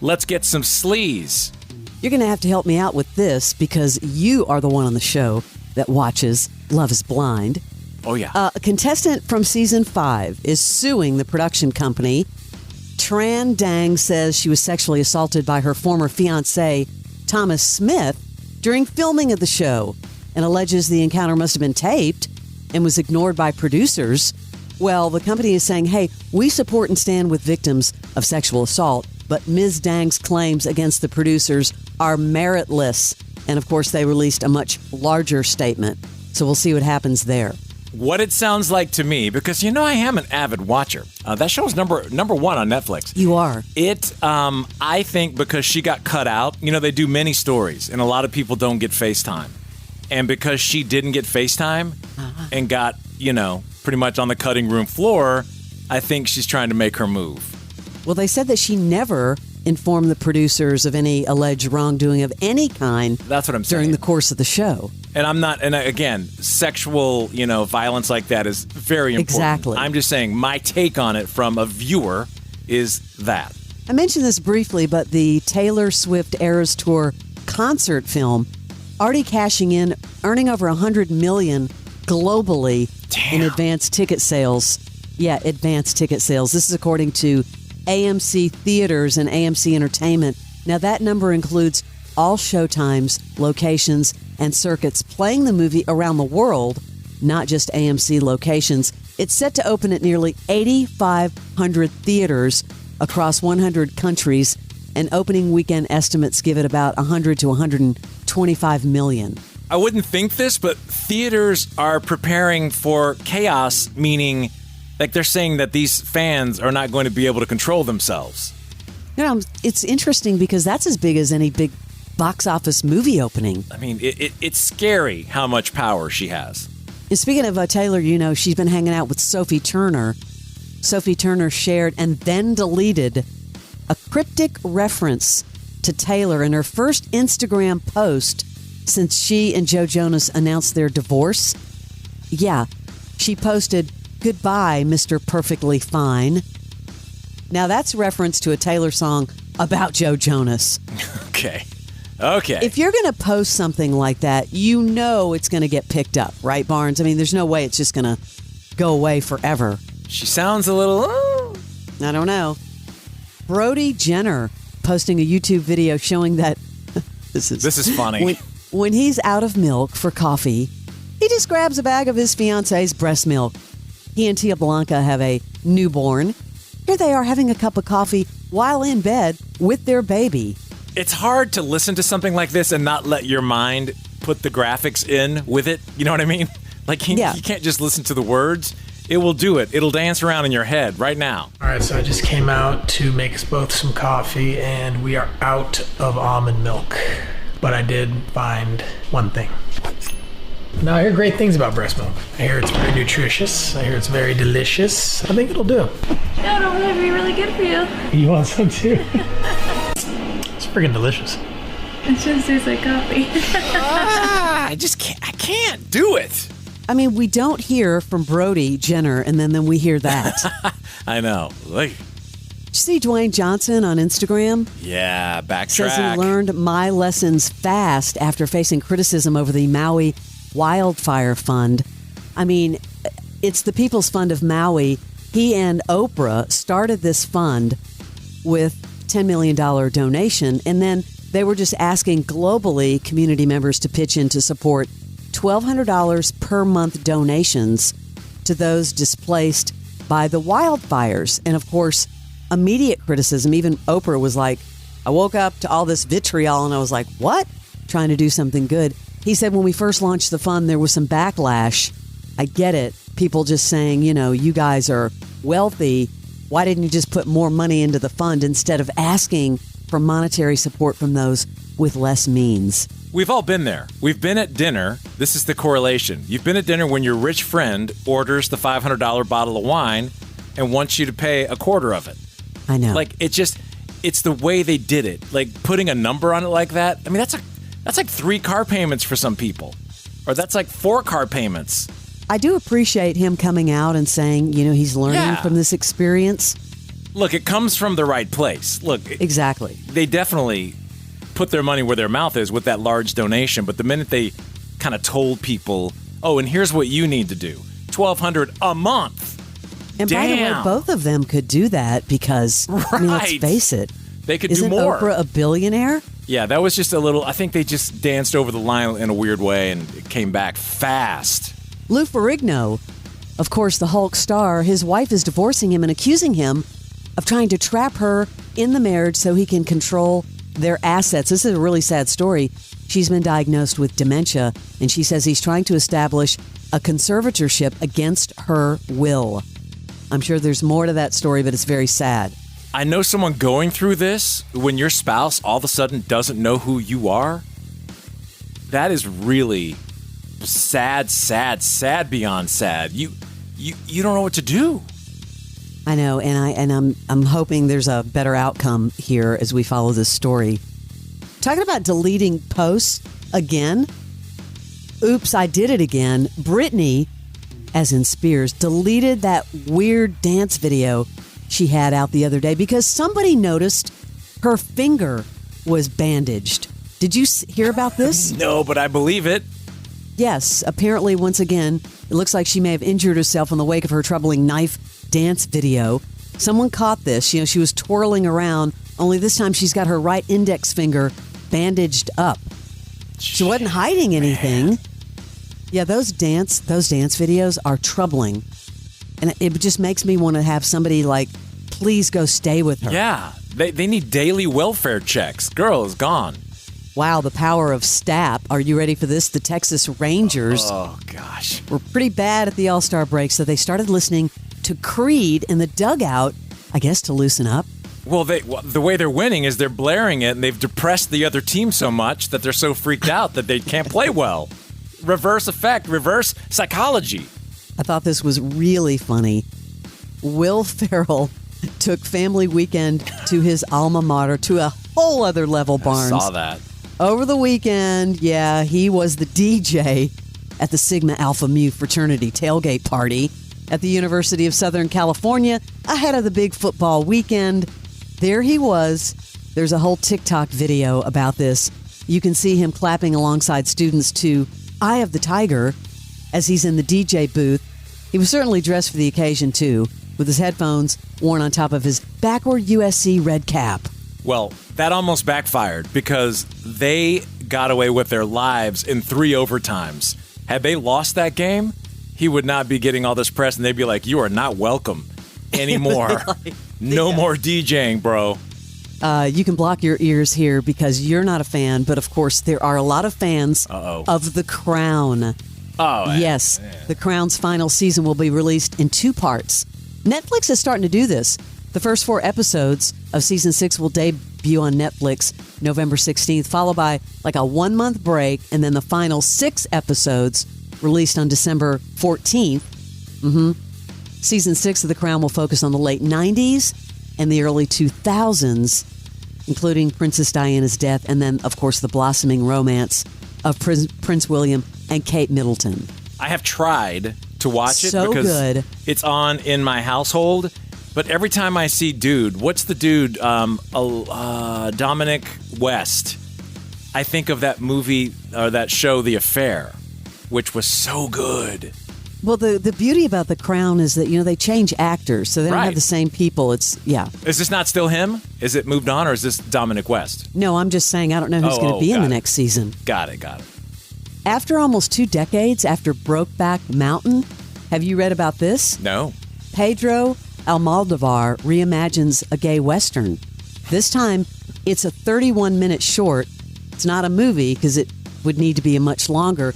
let's get some sleaze. You're going to have to help me out with this because you are the one on the show that watches Love is Blind. Oh, yeah. A contestant from season 5 is suing the production company. Tran Dang says she was sexually assaulted by her former fiancé, Thomas Smith, during filming of the show and alleges the encounter must have been taped and was ignored by producers. Well, the company is saying, hey, we support and stand with victims of sexual assault, but Ms. Dang's claims against the producers are meritless. And of course, they released a much larger statement. So we'll see what happens there. What it sounds like to me, because I am an avid watcher. That show's number one on Netflix. You are. I think because she got cut out, they do many stories, and a lot of people don't get FaceTime. And because she didn't get FaceTime and got, pretty much on the cutting room floor, I think she's trying to make her move. Well, they said that she never informed the producers of any alleged wrongdoing of any kind. That's what I'm saying. During the course of the show. And I'm not, and again, sexual, violence like that is very important. Exactly. I'm just saying my take on it from a viewer is that. I mentioned this briefly, but the Taylor Swift Eras Tour concert film already cashing in, earning over $100 million globally in advanced ticket sales. Yeah, advanced ticket sales. This is according to AMC Theaters and AMC Entertainment. Now, that number includes all showtimes, locations, and circuits playing the movie around the world, not just AMC locations. It's set to open at nearly 8,500 theaters across 100 countries, and opening weekend estimates give it about 100 to 125 million. I wouldn't think this, but theaters are preparing for chaos, meaning like they're saying that these fans are not going to be able to control themselves. It's interesting because that's as big as any big box office movie opening. I mean, it's scary how much power she has. And speaking of Taylor, she's been hanging out with Sophie Turner. Sophie Turner shared and then deleted a cryptic reference to Taylor in her first Instagram post since she and Joe Jonas announced their divorce. Yeah, she posted, "Goodbye, Mr. Perfectly Fine." Now that's reference to a Taylor song about Joe Jonas. Okay. If you're going to post something like that, it's going to get picked up, right, Barnes? I mean, there's no way it's just going to go away forever. She sounds a little... I don't know. Brody Jenner posting a YouTube video showing that... This is funny. When he's out of milk for coffee, he just grabs a bag of his fiance's breast milk. He and Tia Blanca have a newborn. Here they are having a cup of coffee while in bed with their baby. It's hard to listen to something like this and not let your mind put the graphics in with it. You know what I mean? Like, you can't just listen to the words. It will do it. It'll dance around in your head right now. All right, so I just came out to make us both some coffee, and we are out of almond milk. But I did find one thing. Now, I hear great things about breast milk. I hear it's very nutritious. I hear it's very delicious. I think it'll do. Yeah, it'll really be really good for you. You want some too? It's freaking delicious. It just tastes like coffee. I can't do it. I mean, we don't hear from Brody Jenner, and then we hear that. I know. Like, did you see Dwayne Johnson on Instagram? Yeah, backtrack. Says he learned my lessons fast after facing criticism over the Maui Wildfire Fund. I mean, it's the People's Fund of Maui. He and Oprah started this fund with $10 million donation, and then they were just asking globally community members to pitch in to support $1,200 per month donations to those displaced by the wildfires. And of course, immediate criticism. Even Oprah was like, I woke up to all this vitriol and I was like, what? Trying to do something good. He said when we first launched the fund, there was some backlash. I get it. People just saying, you guys are wealthy. Why didn't you just put more money into the fund instead of asking for monetary support from those with less means? We've all been there. We've been at dinner. This is the correlation. You've been at dinner when your rich friend orders the $500 bottle of wine and wants you to pay a quarter of it. I know. Like, it's the way they did it. Like, putting a number on it like that. I mean, that's like 3 car payments for some people. Or that's like 4 car payments. I do appreciate him coming out and saying, he's learning from this experience. Look, it comes from the right place. Look, Exactly. they definitely put their money where their mouth is with that large donation. But the minute they kind of told people, oh, and here's what you need to do, $1,200 a month. And by the way, Damn. both of them could do that because, I mean, let's Right. face it. They could Isn't do more. Oprah a billionaire? Yeah, that was just a little, I think they just danced over the line in a weird way and it came back fast. Lou Ferrigno, of course, the Hulk star, his wife is divorcing him and accusing him of trying to trap her in the marriage so he can control their assets. This is a really sad story. She's been diagnosed with dementia, and she says he's trying to establish a conservatorship against her will. I'm sure there's more to that story, but it's very sad. I know someone going through this when your spouse all of a sudden doesn't know who you are. That is really sad beyond sad. You don't know what to do. I know, and I'm hoping there's a better outcome here as we follow this story. Talking about deleting posts again. Oops, I did it again. Britney, as in Spears, deleted that weird dance video she had out the other day because somebody noticed her finger was bandaged. Did you hear about this? No, but I believe it. Yes, apparently, once again, it looks like she may have injured herself in the wake of her troubling knife dance video. Someone caught this. You know, she was twirling around, only this time she's got her right index finger bandaged up. She wasn't hiding anything. Yeah, those dance videos are troubling. And it just makes me want to have somebody like, please go stay with her. Yeah, they need daily welfare checks. Girl is gone. Wow, the power of STAP. Are you ready for this? The Texas Rangers Oh, gosh. were pretty bad at the All-Star break, so they started listening to Creed in the dugout, I guess to loosen up. Well, the way they're winning is they're blaring it, and they've depressed the other team so much that they're so freaked out that they can't play well. Reverse effect, reverse psychology. I thought this was really funny. Will Ferrell took family weekend to his alma mater to a whole other level, Barnes. I saw that. Over the weekend, yeah, he was the DJ at the Sigma Alpha Mu fraternity tailgate party at the University of Southern California ahead of the big football weekend. There he was. There's a whole TikTok video about this. You can see him clapping alongside students to Eye of the Tiger as he's in the DJ booth. He was certainly dressed for the occasion, too, with his headphones worn on top of his backward USC red cap. Well, that almost backfired because they got away with their lives in 3 overtimes. Had they lost that game, he would not be getting all this press, and they'd be like, you are not welcome anymore. No more DJing, bro. You can block your ears here because you're not a fan, but of course there are a lot of fans of The Crown. Oh, yes. man. The Crown's final season will be released in 2 parts. Netflix is starting to do this. The first 4 episodes of season 6 will debut on Netflix November 16th, followed by like a 1-month break, and then the final 6 episodes released on December 14th. Season 6 of The Crown will focus on the late 90s and the early 2000s, including Princess Diana's death, and then, of course, the blossoming romance of Prince William and Kate Middleton. I have tried to watch it So because good. it's on in my household, but every time I see what's the dude, Dominic West, I think of that movie or that show, The Affair, which was so good. Well, the beauty about The Crown is that, you know, they change actors, so they don't Right. have the same people. It's, yeah. Is this not still him? Is it moved on, or is this Dominic West? No, I'm just saying I don't know who's going to be in got the it. next season. Got it. After almost 2 decades after Brokeback Mountain, have you read about this? No. Pedro Almodovar reimagines a gay Western. This time, it's a 31-minute short. It's not a movie because it would need to be a much longer,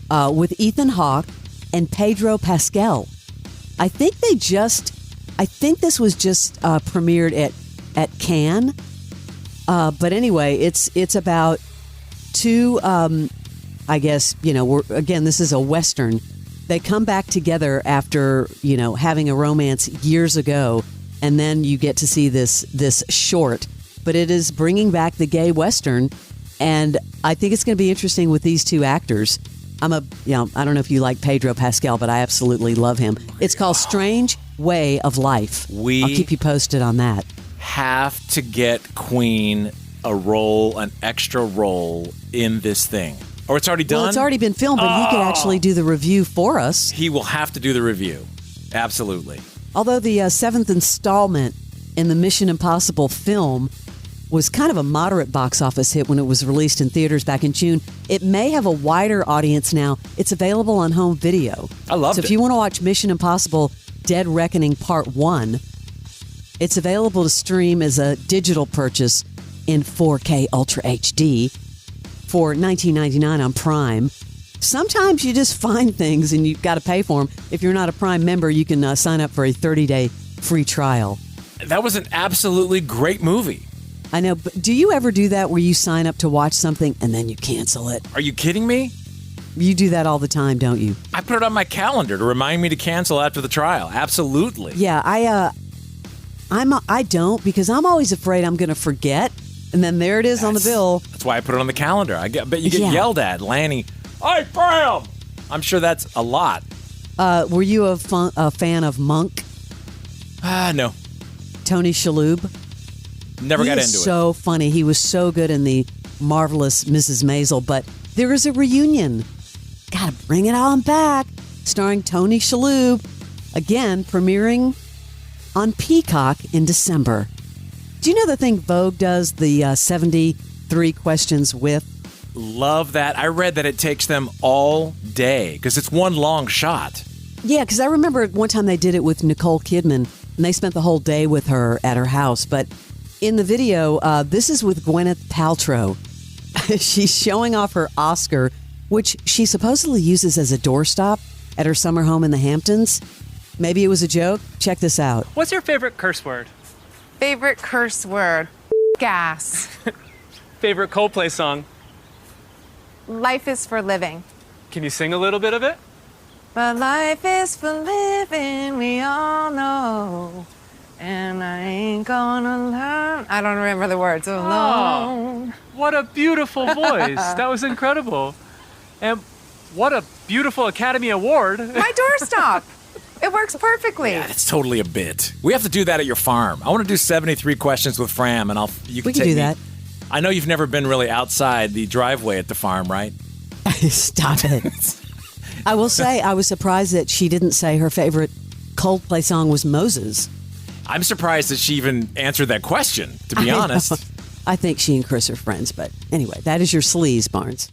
with Ethan Hawke and Pedro Pascal. I think this was just premiered at Cannes. But anyway, it's about 2, I guess, you know, this is a Western. They come back together after, you know, having a romance years ago, and then you get to see this short. But it is bringing back the gay Western, and I think it's going to be interesting with these 2 actors. I don't know if you like Pedro Pascal, but I absolutely love him. It's called Strange Way of Life. I'll keep you posted on that. Have to get Queen an extra role in this thing. Or it's already done? Well, it's already been filmed, but he could actually do the review for us. He will have to do the review. Absolutely. Although the seventh installment in the Mission Impossible film was kind of a moderate box office hit when it was released in theaters back in June, it may have a wider audience now. It's available on home video. I loved it. So if you want to watch Mission Impossible Dead Reckoning Part 1, it's available to stream as a digital purchase in 4K Ultra HD for $19.99 on Prime. Sometimes you just find things and you've got to pay for them. If you're not a Prime member, you can sign up for a 30-day free trial. That was an absolutely great movie. I know, but do you ever do that where you sign up to watch something and then you cancel it? Are you kidding me? You do that all the time, don't you? I put it on my calendar to remind me to cancel after the trial. Absolutely. Yeah, I don't, because I'm always afraid I'm going to forget, and then there it is on the bill. That's why I put it on the calendar. Bet you get yelled at, Lanny. Hey, Fram! I'm sure that's a lot. Were you a fan of Monk? No. Tony Shalhoub? Never got into it. He was so funny. He was so good in the marvelous Mrs. Maisel, but there is a reunion. Gotta bring it on back. Starring Tony Shalhoub. Again, premiering on Peacock in December. Do you know the thing Vogue does, the 73 questions with? Love that. I read that it takes them all day because it's one long shot. Yeah, because I remember one time they did it with Nicole Kidman, and they spent the whole day with her at her house. But in the video, this is with Gwyneth Paltrow. She's showing off her Oscar, which she supposedly uses as a doorstop at her summer home in the Hamptons. Maybe it was a joke. Check this out. What's your favorite curse word? Favorite curse word? Gas. Favorite Coldplay song? Life is for living. Can you sing a little bit of it? But life is for living, we all know. And I ain't gonna learn. I don't remember the words. Alone. Oh, what a beautiful voice. That was incredible. And what a beautiful Academy Award. My doorstop. It works perfectly. Yeah, it's totally a bit. We have to do that at your farm. I want to do 73 questions with Fram, and we can do that. I know you've never been really outside the driveway at the farm, right? Stop it. I will say I was surprised that she didn't say her favorite Coldplay song was Moses. I'm surprised that she even answered that question, to be honest. I think she and Chris are friends, but anyway, that is your Sleaze, Barnes.